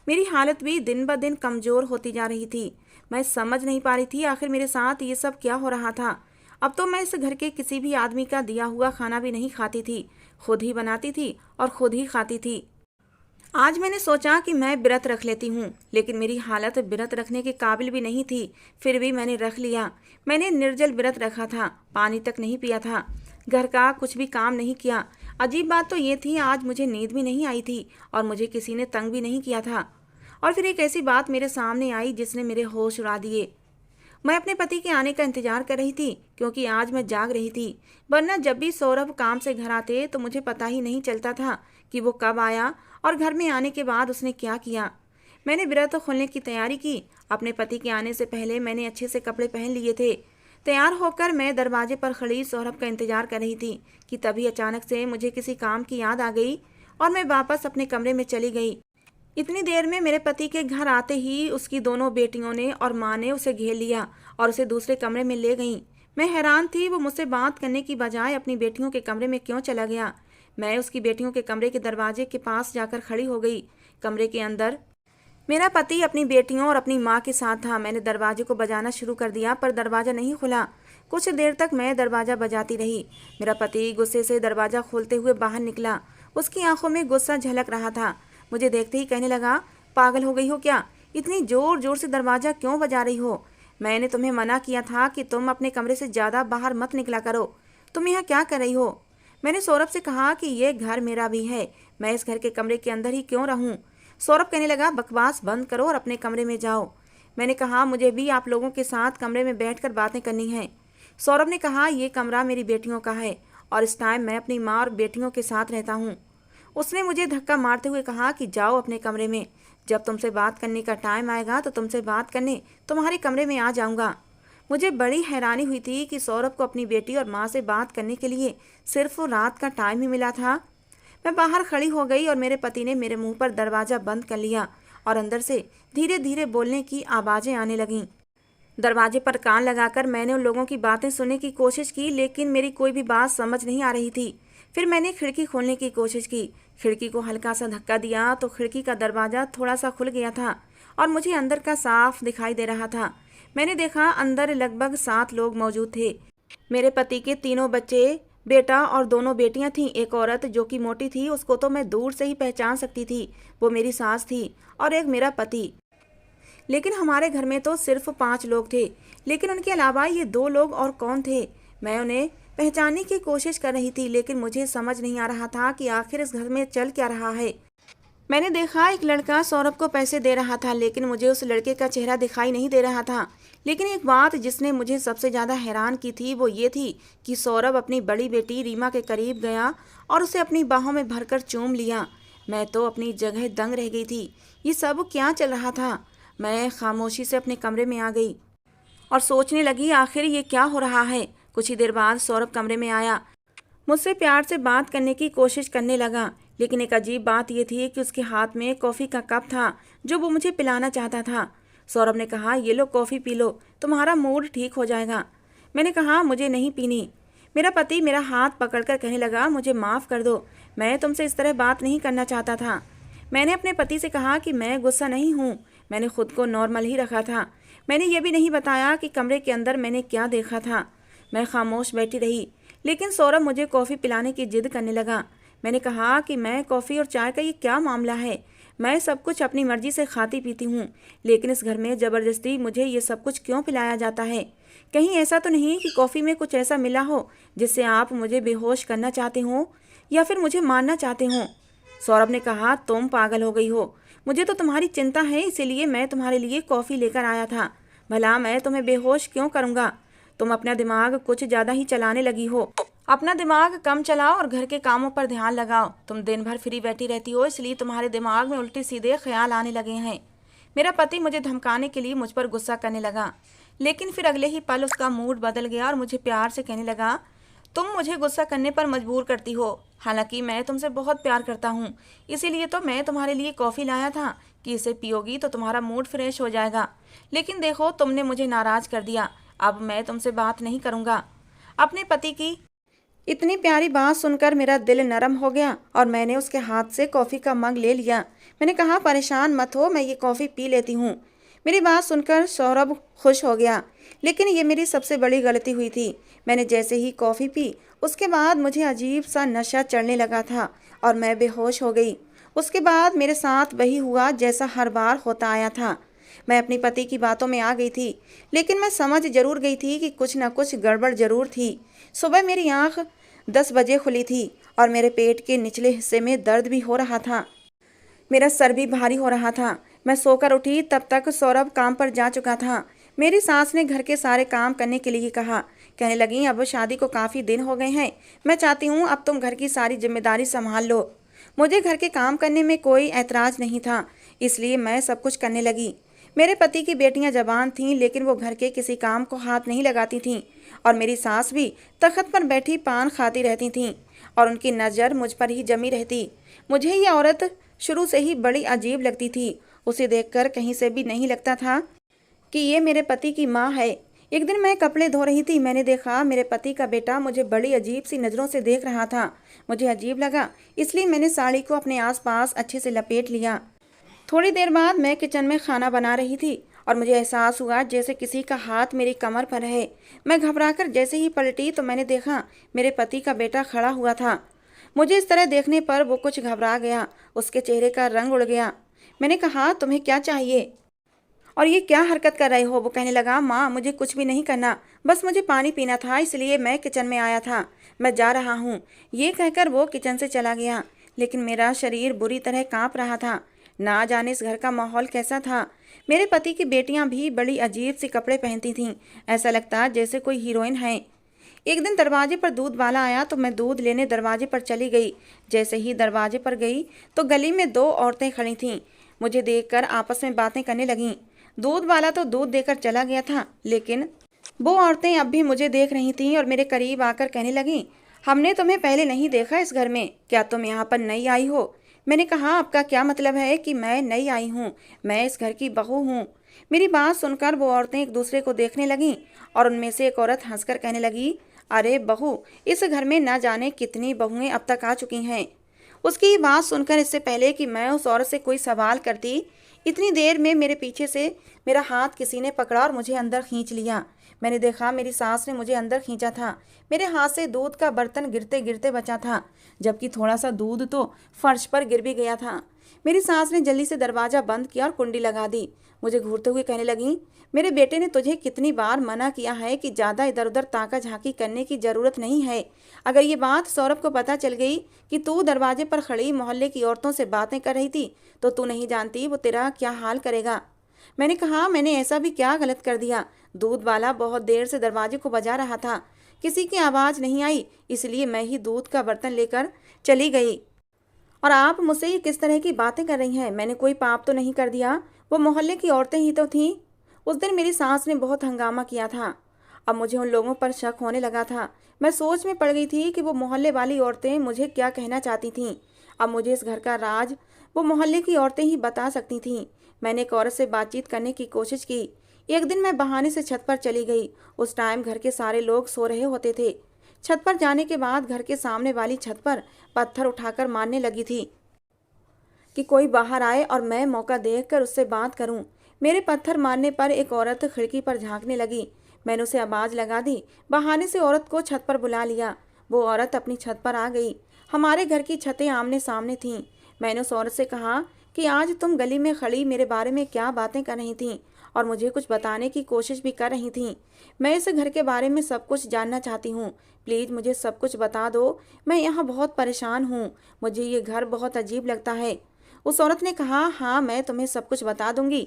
मेरी हालत भी दिन ब दिन कमज़ोर होती जा रही थी। मैं समझ नहीं पा रही थी आखिर मेरे साथ ये सब क्या हो रहा था। अब तो मैं इस घर के किसी भी आदमी का दिया हुआ खाना भी नहीं खाती थी, खुद ही बनाती थी और खुद ही खाती थी। आज मैंने सोचा कि मैं व्रत रख लेती हूँ, लेकिन मेरी हालत व्रत रखने के काबिल भी नहीं थी। फिर भी मैंने रख लिया। मैंने निर्जल व्रत रखा था, पानी तक नहीं पिया था, घर का कुछ भी काम नहीं किया। अजीब बात तो ये थी, आज मुझे नींद भी नहीं आई थी और मुझे किसी ने तंग भी नहीं किया था। और फिर एक ऐसी बात मेरे सामने आई जिसने मेरे होश उड़ा दिए। मैं अपने पति के आने का इंतजार कर रही थी, क्योंकि आज मैं जाग रही थी। वरना जब भी सौरभ काम से घर आते तो मुझे पता ही नहीं चलता था कि वो कब आया और घर में आने के बाद उसने क्या किया। मैंने व्रत खोलने की तैयारी की। अपने पति के आने से पहले मैंने अच्छे से कपड़े पहन लिए थे। तैयार होकर मैं दरवाजे पर खड़ी सौरभ का इंतजार कर रही थी कि तभी अचानक से मुझे किसी काम की याद आ गई और मैं वापस अपने कमरे में चली गई। इतनी देर में मेरे पति के घर आते ही उसकी दोनों बेटियों ने और माँ ने उसे घेर लिया और उसे दूसरे कमरे में ले गईं। मैं हैरान थी, वो मुझसे बात करने की बजाय अपनी बेटियों के कमरे में क्यों चला गया। मैं उसकी बेटियों के कमरे के दरवाजे के पास जाकर खड़ी हो गई। कमरे के अंदर मेरा पति अपनी बेटियों और अपनी माँ के साथ था। मैंने दरवाजे को बजाना शुरू कर दिया, पर दरवाज़ा नहीं खुला। कुछ देर तक मैं दरवाज़ा बजाती रही। मेरा पति गुस्से से दरवाज़ा खोलते हुए बाहर निकला। उसकी आंखों में गुस्सा झलक रहा था। मुझे देखते ही कहने लगा, पागल हो गई हो क्या? इतनी ज़ोर ज़ोर से दरवाज़ा क्यों बजा रही हो? मैंने तुम्हें मना किया था कि तुम अपने कमरे से ज़्यादा बाहर मत निकला करो। तुम यहाँ क्या कर रही हो? मैंने सौरभ से कहा कि ये घर मेरा भी है, मैं इस घर के कमरे के अंदर ही क्यों रहूं? सौरभ कहने लगा, बकवास बंद करो और अपने कमरे में जाओ। मैंने कहा, मुझे भी आप लोगों के साथ कमरे में बैठकर बातें करनी हैं। सौरभ ने कहा, ये कमरा मेरी बेटियों का है और इस टाइम मैं अपनी माँ और बेटियों के साथ रहता हूँ। उसने मुझे धक्का मारते हुए कहा कि जाओ अपने कमरे में, जब तुमसे बात करने का टाइम आएगा तो तुमसे बात करने तुम्हारे कमरे में आ जाऊँगा। मुझे बड़ी हैरानी हुई थी कि सौरभ को अपनी बेटी और माँ से बात करने के लिए सिर्फ रात का टाइम ही मिला था। मैं बाहर खड़ी हो गई और मेरे पति ने मेरे मुंह पर दरवाज़ा बंद कर लिया और अंदर से धीरे धीरे बोलने की आवाज़ें आने लगीं। दरवाजे पर कान लगाकर मैंने उन लोगों की बातें सुनने की कोशिश की, लेकिन मेरी कोई भी बात समझ नहीं आ रही थी। फिर मैंने खिड़की खोलने की कोशिश की। खिड़की को हल्का सा धक्का दिया तो खिड़की का दरवाज़ा थोड़ा सा खुल गया था और मुझे अंदर का साफ दिखाई दे रहा था। मैंने देखा अंदर लगभग 7 लोग मौजूद थे। मेरे पति के 3 बच्चे, बेटा और 2 बेटियां थीं। एक औरत जो कि मोटी थी, उसको तो मैं दूर से ही पहचान सकती थी, वो मेरी सास थी, और एक मेरा पति। लेकिन हमारे घर में तो सिर्फ 5 लोग थे, लेकिन उनके अलावा ये 2 लोग और कौन थे? मैं उन्हें पहचानने की कोशिश कर रही थी, लेकिन मुझे समझ नहीं आ रहा था कि आखिर इस घर में चल क्या रहा है। मैंने देखा एक लड़का सौरभ को पैसे दे रहा था, लेकिन मुझे उस लड़के का चेहरा दिखाई नहीं दे रहा था। लेकिन एक बात जिसने मुझे सबसे ज़्यादा हैरान की थी वो ये थी कि सौरभ अपनी बड़ी बेटी रीमा के करीब गया और उसे अपनी बाहों में भरकर चूम लिया। मैं तो अपनी जगह दंग रह गई थी। ये सब क्या चल रहा था? मैं खामोशी से अपने कमरे में आ गई और सोचने लगी, आखिर ये क्या हो रहा है। कुछ ही देर बाद सौरभ कमरे में आया, मुझसे प्यार से बात करने की कोशिश करने लगा। लेकिन एक अजीब बात यह थी कि उसके हाथ में कॉफ़ी का कप था जो वो मुझे पिलाना चाहता था। सौरभ ने कहा, ये लो कॉफ़ी पी लो, तुम्हारा मूड ठीक हो जाएगा। मैंने कहा, मुझे नहीं पीनी। मेरा पति मेरा हाथ पकड़कर कहने लगा, मुझे माफ़ कर दो, मैं तुमसे इस तरह बात नहीं करना चाहता था। मैंने अपने पति से कहा कि मैं गुस्सा नहीं हूँ, मैंने खुद को नॉर्मल ही रखा था। मैंने ये भी नहीं बताया कि कमरे के अंदर मैंने क्या देखा था। मैं खामोश बैठी रही, लेकिन सौरभ मुझे कॉफ़ी पिलाने की जिद करने लगा। मैंने कहा कि मैं कॉफ़ी और चाय का ये क्या मामला है? मैं सब कुछ अपनी मर्जी से खाती पीती हूँ, लेकिन इस घर में ज़बरदस्ती मुझे ये सब कुछ क्यों पिलाया जाता है? कहीं ऐसा तो नहीं कि कॉफ़ी में कुछ ऐसा मिला हो जिससे आप मुझे बेहोश करना चाहते हो या फिर मुझे मारना चाहते हो? सौरभ ने कहा, तुम पागल हो गई हो। मुझे तो तुम्हारी चिंता है, इसीलिए मैं तुम्हारे लिए कॉफ़ी लेकर आया था। भला मैं तुम्हें बेहोश क्यों करूँगा? तुम अपना दिमाग कुछ ज़्यादा ही चलाने लगी हो। अपना दिमाग कम चलाओ और घर के कामों पर ध्यान लगाओ। तुम दिन भर फ्री बैठी रहती हो, इसलिए तुम्हारे दिमाग में उल्टे सीधे ख्याल आने लगे हैं। मेरा पति मुझे धमकाने के लिए मुझ पर गुस्सा करने लगा, लेकिन फिर अगले ही पल उसका मूड बदल गया और मुझे प्यार से कहने लगा, तुम मुझे गुस्सा करने पर मजबूर करती हो। हालांकि मैं तुमसे बहुत प्यार करता हूँ, इसीलिए तो मैं तुम्हारे लिए कॉफ़ी लाया था कि इसे पियोगी तो तुम्हारा मूड फ्रेश हो जाएगा। लेकिन देखो, तुमने मुझे नाराज़ कर दिया। अब मैं तुमसे बात नहीं करूँगा। अपने पति की इतनी प्यारी बात सुनकर मेरा दिल नरम हो गया और मैंने उसके हाथ से कॉफ़ी का मग ले लिया। मैंने कहा, परेशान मत हो, मैं ये कॉफ़ी पी लेती हूँ। मेरी बात सुनकर सौरभ खुश हो गया, लेकिन ये मेरी सबसे बड़ी गलती हुई थी। मैंने जैसे ही कॉफ़ी पी, उसके बाद मुझे अजीब सा नशा चढ़ने लगा था और मैं बेहोश हो गई। उसके बाद मेरे साथ वही हुआ जैसा हर बार होता आया था। मैं अपनी पति की बातों में आ गई थी, लेकिन मैं समझ जरूर गई थी कि कुछ न कुछ गड़बड़ जरूर थी। सुबह मेरी आंख 10 बजे खुली थी और मेरे पेट के निचले हिस्से में दर्द भी हो रहा था। मेरा सर भी भारी हो रहा था। मैं सोकर उठी तब तक सौरभ काम पर जा चुका था। मेरी सास ने घर के सारे काम करने के लिए कहा। कहने लगी, अब शादी को काफ़ी दिन हो गए हैं, मैं चाहती हूँ अब तुम घर की सारी जिम्मेदारी संभाल लो। मुझे घर के काम करने में कोई ऐतराज़ नहीं था, इसलिए मैं सब कुछ करने लगी। मेरे पति की बेटियां जवान थीं, लेकिन वो घर के किसी काम को हाथ नहीं लगाती थीं और मेरी सास भी तख्त पर बैठी पान खाती रहती थीं और उनकी नज़र मुझ पर ही जमी रहती। मुझे ये औरत शुरू से ही बड़ी अजीब लगती थी। उसे देखकर कहीं से भी नहीं लगता था कि ये मेरे पति की माँ है। एक दिन मैं कपड़े धो रही थी, मैंने देखा मेरे पति का बेटा मुझे बड़ी अजीब सी नज़रों से देख रहा था। मुझे अजीब लगा, इसलिए मैंने साड़ी को अपने आसपास अच्छे से लपेट लिया। थोड़ी देर बाद मैं किचन में खाना बना रही थी और मुझे एहसास हुआ जैसे किसी का हाथ मेरी कमर पर है। मैं घबराकर जैसे ही पलटी तो मैंने देखा मेरे पति का बेटा खड़ा हुआ था। मुझे इस तरह देखने पर वो कुछ घबरा गया, उसके चेहरे का रंग उड़ गया। मैंने कहा, तुम्हें क्या चाहिए और ये क्या हरकत कर रहे हो? वो कहने लगा, माँ मुझे कुछ भी नहीं करना, बस मुझे पानी पीना था, इसलिए मैं किचन में आया था, मैं जा रहा हूँ। ये कहकर वो किचन से चला गया, लेकिन मेरा शरीर बुरी तरह काँप रहा था। ना जाने इस घर का माहौल कैसा था। मेरे पति की बेटियां भी बड़ी अजीब सी कपड़े पहनती थीं, ऐसा लगता जैसे कोई हीरोइन है। एक दिन दरवाजे पर दूध वाला आया तो मैं दूध लेने दरवाजे पर चली गई। जैसे ही दरवाजे पर गई तो गली में 2 औरतें खड़ी थीं। मुझे देखकर आपस में बातें करने लगीं। दूध वाला तो दूध देकर चला गया था, लेकिन वो औरतें अब भी मुझे देख रही थीं और मेरे करीब आकर कहने लगीं, हमने तुम्हें पहले नहीं देखा इस घर में, क्या तुम यहाँ पर नई आई हो? मैंने कहा, आपका क्या मतलब है कि मैं नई आई हूँ? मैं इस घर की बहू हूँ। मेरी बात सुनकर वो औरतें एक दूसरे को देखने लगीं और उनमें से एक औरत हंसकर कहने लगी, अरे बहू, इस घर में ना जाने कितनी बहुएं अब तक आ चुकी हैं। उसकी ये बात सुनकर इससे पहले कि मैं उस औरत से कोई सवाल करती, इतनी देर में मेरे पीछे से मेरा हाथ किसी ने पकड़ा और मुझे अंदर खींच लिया। मैंने देखा मेरी सास ने मुझे अंदर खींचा था। मेरे हाथ से दूध का बर्तन गिरते गिरते बचा था, जबकि थोड़ा सा दूध तो फर्श पर गिर भी गया था। मेरी सास ने जल्दी से दरवाज़ा बंद किया और कुंडी लगा दी। मुझे घूरते हुए कहने लगी, मेरे बेटे ने तुझे कितनी बार मना किया है कि ज़्यादा इधर उधर ताका झांकी करने की ज़रूरत नहीं है। अगर ये बात सौरभ को पता चल गई कि तू दरवाजे पर खड़ी मोहल्ले की औरतों से बातें कर रही थी, तो तू नहीं जानती वो तेरा क्या हाल करेगा। मैंने कहा, मैंने ऐसा भी क्या गलत कर दिया? दूध वाला बहुत देर से दरवाजे को बजा रहा था, किसी की आवाज़ नहीं आई, इसलिए मैं ही दूध का बर्तन लेकर चली गई। और आप मुझसे ये किस तरह की बातें कर रही हैं? मैंने कोई पाप तो नहीं कर दिया, वो मोहल्ले की औरतें ही तो थीं। उस दिन मेरी सास ने बहुत हंगामा किया था। अब मुझे उन लोगों पर शक होने लगा था। मैं सोच में पड़ गई थी कि वो मोहल्ले वाली औरतें मुझे क्या कहना चाहती थीं। अब मुझे इस घर का राज वो मोहल्ले की औरतें ही बता सकती थीं। मैंने एक औरत से बातचीत करने की कोशिश की। एक दिन मैं बहाने से छत पर चली गई। उस टाइम घर के सारे लोग सो रहे होते थे। छत पर जाने के बाद घर के सामने वाली छत पर पत्थर उठाकर मारने लगी थी कि कोई बाहर आए और मैं मौका देखकर उससे बात करूं। मेरे पत्थर मारने पर एक औरत खिड़की पर झांकने लगी। मैंने उसे आवाज़ लगा दी। बहाने से औरत को छत पर बुला लिया। वो औरत अपनी छत पर आ गई। हमारे घर की छतें आमने सामने थीं। मैंने उस औरत से कहा कि आज तुम गली में खड़ी मेरे बारे में क्या बातें कर रही थीं और मुझे कुछ बताने की कोशिश भी कर रही थीं। मैं इस घर के बारे में सब कुछ जानना चाहती हूँ। प्लीज़ मुझे सब कुछ बता दो। मैं यहाँ बहुत परेशान हूँ। मुझे ये घर बहुत अजीब लगता है। उस औरत ने कहा, हाँ मैं तुम्हें सब कुछ बता दूंगी,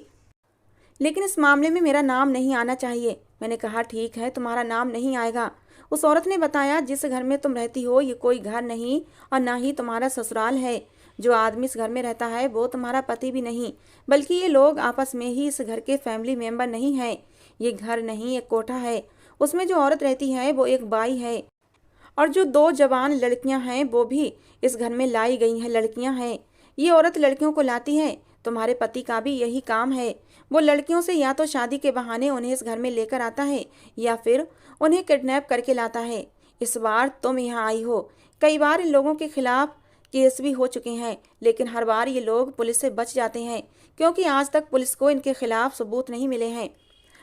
लेकिन इस मामले में मेरा नाम नहीं आना चाहिए। मैंने कहा, ठीक है, तुम्हारा नाम नहीं आएगा। उस औरत ने बताया, जिस घर में तुम रहती हो ये कोई घर नहीं और ना ही तुम्हारा ससुराल है। जो आदमी इस घर में रहता है वो तुम्हारा पति भी नहीं, बल्कि ये लोग आपस में ही इस घर के फैमिली मेंबर नहीं हैं। ये घर नहीं, एक कोठा है। उसमें जो औरत रहती है वो एक बाई है, और जो दो जवान लड़कियां हैं वो भी इस घर में लाई गई हैं, लड़कियां हैं। ये औरत लड़कियों को लाती है। तुम्हारे पति का भी यही काम है। वो लड़कियों से या तो शादी के बहाने उन्हें इस घर में लेकर आता है या फिर उन्हें किडनैप करके लाता है। इस बार तुम यहाँ आई हो। कई बार इन लोगों के खिलाफ केस भी हो चुके हैं, लेकिन हर बार ये लोग पुलिस से बच जाते हैं, क्योंकि आज तक पुलिस को इनके खिलाफ सबूत नहीं मिले हैं।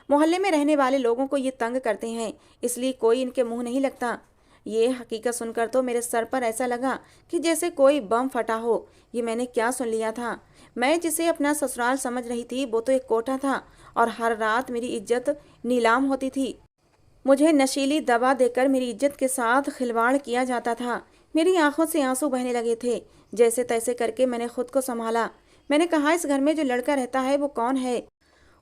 मोहल्ले में रहने वाले लोगों को ये तंग करते हैं, इसलिए कोई इनके मुंह नहीं लगता। ये हकीकत सुनकर तो मेरे सर पर ऐसा लगा कि जैसे कोई बम फटा हो। ये मैंने क्या सुन लिया था? मैं जिसे अपना ससुराल समझ रही थी वो तो एक कोठा था, और हर रात मेरी इज्जत नीलाम होती थी। मुझे नशीली दवा देकर मेरी इज्जत के साथ खिलवाड़ किया जाता था। मेरी आंखों से आंसू बहने लगे थे। जैसे तैसे करके मैंने खुद को संभाला। मैंने कहा, इस घर में जो लड़का रहता है वो कौन है?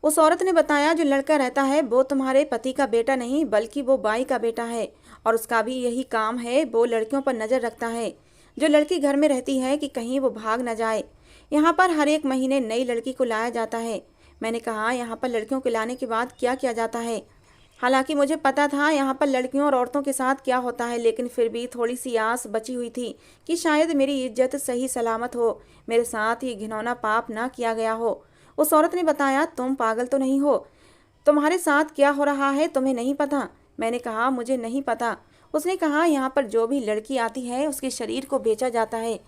उस औरत ने बताया, जो लड़का रहता है वो तुम्हारे पति का बेटा नहीं, बल्कि वो बाई का बेटा है, और उसका भी यही काम है। वो लड़कियों पर नज़र रखता है। जो लड़की घर में रहती है कि कहीं वो भाग न जाए। यहाँ पर हर एक महीने नई लड़की को लाया जाता है। मैंने कहा, यहाँ पर लड़कियों को लाने के बाद क्या किया जाता है? हालांकि मुझे पता था यहाँ पर लड़कियों और औरतों के साथ क्या होता है, लेकिन फिर भी थोड़ी सी आस बची हुई थी कि शायद मेरी इज्जत सही सलामत हो, मेरे साथ ये घिनौना पाप ना किया गया हो। उस औरत ने बताया, तुम पागल तो नहीं हो? तुम्हारे साथ क्या हो रहा है तुम्हें नहीं पता? मैंने कहा, मुझे नहीं पता। उसने कहा, यहाँ पर जो भी लड़की आती है उसके शरीर को बेचा जाता है।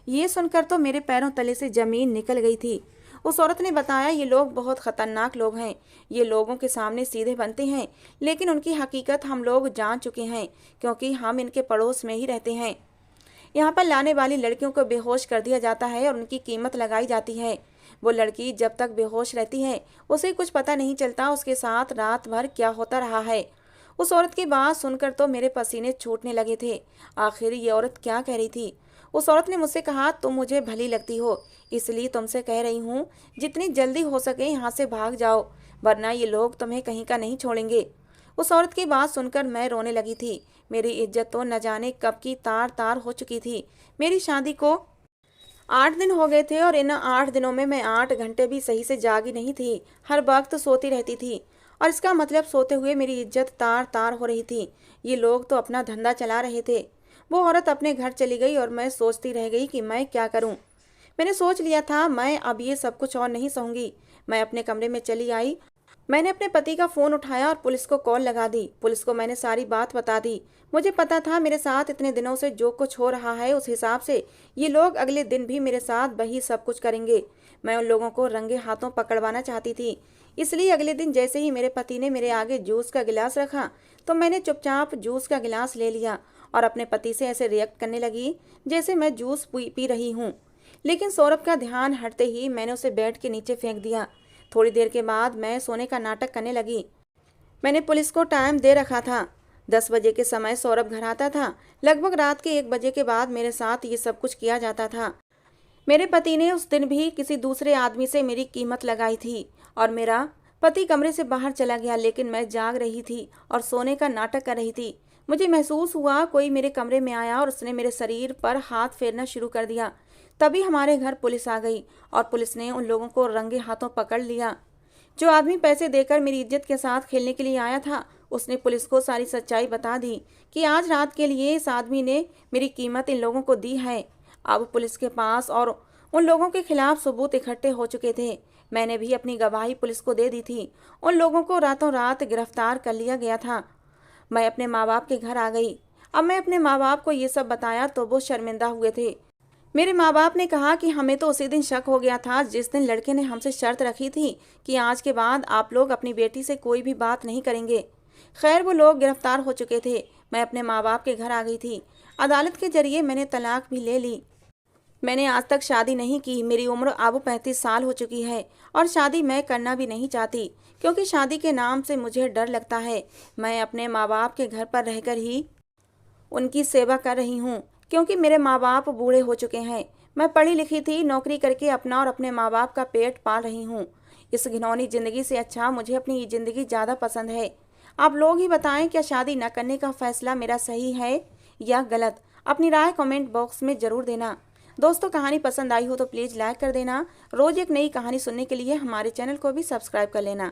ये सुनकर तो मेरे पैरों तले से जमीन निकल गई थी। उस औरत ने बताया, ये लोग बहुत खतरनाक लोग हैं। ये लोगों के सामने सीधे बनते हैं, लेकिन उनकी हकीकत हम लोग जान चुके हैं, क्योंकि हम इनके पड़ोस में ही रहते हैं। यहाँ पर लाने वाली लड़कियों को बेहोश कर दिया जाता है और उनकी कीमत लगाई जाती है। वो लड़की जब तक बेहोश रहती है उसे कुछ पता नहीं चलता उसके साथ रात भर क्या होता रहा है। उस औरत की बात सुनकर तो मेरे पसीने छूटने लगे थे। आखिर ये औरत क्या कह रही थी? उस औरत ने मुझसे कहा, तुम मुझे भली लगती हो, इसलिए तुमसे कह रही हूँ, जितनी जल्दी हो सके यहाँ से भाग जाओ, वरना ये लोग तुम्हें कहीं का नहीं छोड़ेंगे। उस औरत की बात सुनकर मैं रोने लगी थी। मेरी इज्जत तो न जाने कब की तार तार हो चुकी थी। मेरी शादी को 8 दिन हो गए थे और इन 8 दिनों में मैं 8 घंटे भी सही से जागी नहीं थी। हर वक्त सोती रहती थी, और इसका मतलब सोते हुए मेरी इज्जत तार तार हो रही थी। ये लोग तो अपना धंधा चला रहे थे। वो औरत अपने घर चली गई और मैं सोचती रह गई कि मैं क्या करूं। मैंने सोच लिया था मैं अब ये सब कुछ और नहीं सहूंगी। मैं अपने कमरे में चली आई। मैंने अपने पति का फ़ोन उठाया और पुलिस को कॉल लगा दी। पुलिस को मैंने सारी बात बता दी। मुझे पता था मेरे साथ इतने दिनों से जो कुछ हो रहा है उस हिसाब से ये लोग अगले दिन भी मेरे साथ वही सब कुछ करेंगे। मैं उन लोगों को रंगे हाथों पकड़वाना चाहती थी। इसलिए अगले दिन जैसे ही मेरे पति ने मेरे आगे जूस का गिलास रखा तो मैंने चुपचाप जूस का गिलास ले लिया और अपने पति से ऐसे रिएक्ट करने लगी जैसे मैं जूस पी रही हूँ। लेकिन सौरभ का ध्यान हटते ही मैंने उसे बेड के नीचे फेंक दिया। थोड़ी देर के बाद मैं सोने का नाटक करने लगी। मैंने पुलिस को टाइम दे रखा था। 10 बजे के समय सौरभ घर आता था। लगभग रात के 1 बजे के बाद मेरे साथ ये सब कुछ किया जाता था। मेरे पति ने उस दिन भी किसी दूसरे आदमी से मेरी कीमत लगाई थी और मेरा पति कमरे से बाहर चला गया, लेकिन मैं जाग रही थी और सोने का नाटक कर रही थी। मुझे महसूस हुआ कोई मेरे कमरे में आया और उसने मेरे शरीर पर हाथ फेरना शुरू कर दिया। तभी हमारे घर पुलिस आ गई और पुलिस ने उन लोगों को रंगे हाथों पकड़ लिया। जो आदमी पैसे देकर मेरी इज्जत के साथ खेलने के लिए आया था उसने पुलिस को सारी सच्चाई बता दी कि आज रात के लिए इस आदमी ने मेरी कीमत इन लोगों को दी है। अब पुलिस के पास और उन लोगों के खिलाफ सबूत इकट्ठे हो चुके थे। मैंने भी अपनी गवाही पुलिस को दे दी थी। उन लोगों को रातों रात गिरफ्तार कर लिया गया था। मैं अपने माँ बाप के घर आ गई। अब मैं अपने माँ बाप को ये सब बताया तो वो शर्मिंदा हुए थे। मेरे माँ बाप ने कहा कि हमें तो उसी दिन शक हो गया था जिस दिन लड़के ने हमसे शर्त रखी थी कि आज के बाद आप लोग अपनी बेटी से कोई भी बात नहीं करेंगे। खैर वो लोग गिरफ्तार हो चुके थे। मैं अपने माँ बाप के घर आ गई थी। अदालत के जरिए मैंने तलाक भी ले ली। मैंने आज तक शादी नहीं की। मेरी उम्र अब 35 साल हो चुकी है और शादी मैं करना भी नहीं चाहती, क्योंकि शादी के नाम से मुझे डर लगता है। मैं अपने माँ बाप के घर पर रहकर ही उनकी सेवा कर रही हूँ, क्योंकि मेरे माँ बाप बूढ़े हो चुके हैं। मैं पढ़ी लिखी थी, नौकरी करके अपना और अपने माँ बाप का पेट पाल रही हूँ। इस घिनौनी ज़िंदगी से अच्छा मुझे अपनी ये ज़िंदगी ज़्यादा पसंद है। आप लोग ही बताएं, क्या शादी न करने का फैसला मेरा सही है या गलत? अपनी राय कमेंट बॉक्स में ज़रूर देना। दोस्तों, कहानी पसंद आई हो तो प्लीज़ लाइक कर देना। रोज़ एक नई कहानी सुनने के लिए हमारे चैनल को भी सब्सक्राइब कर लेना।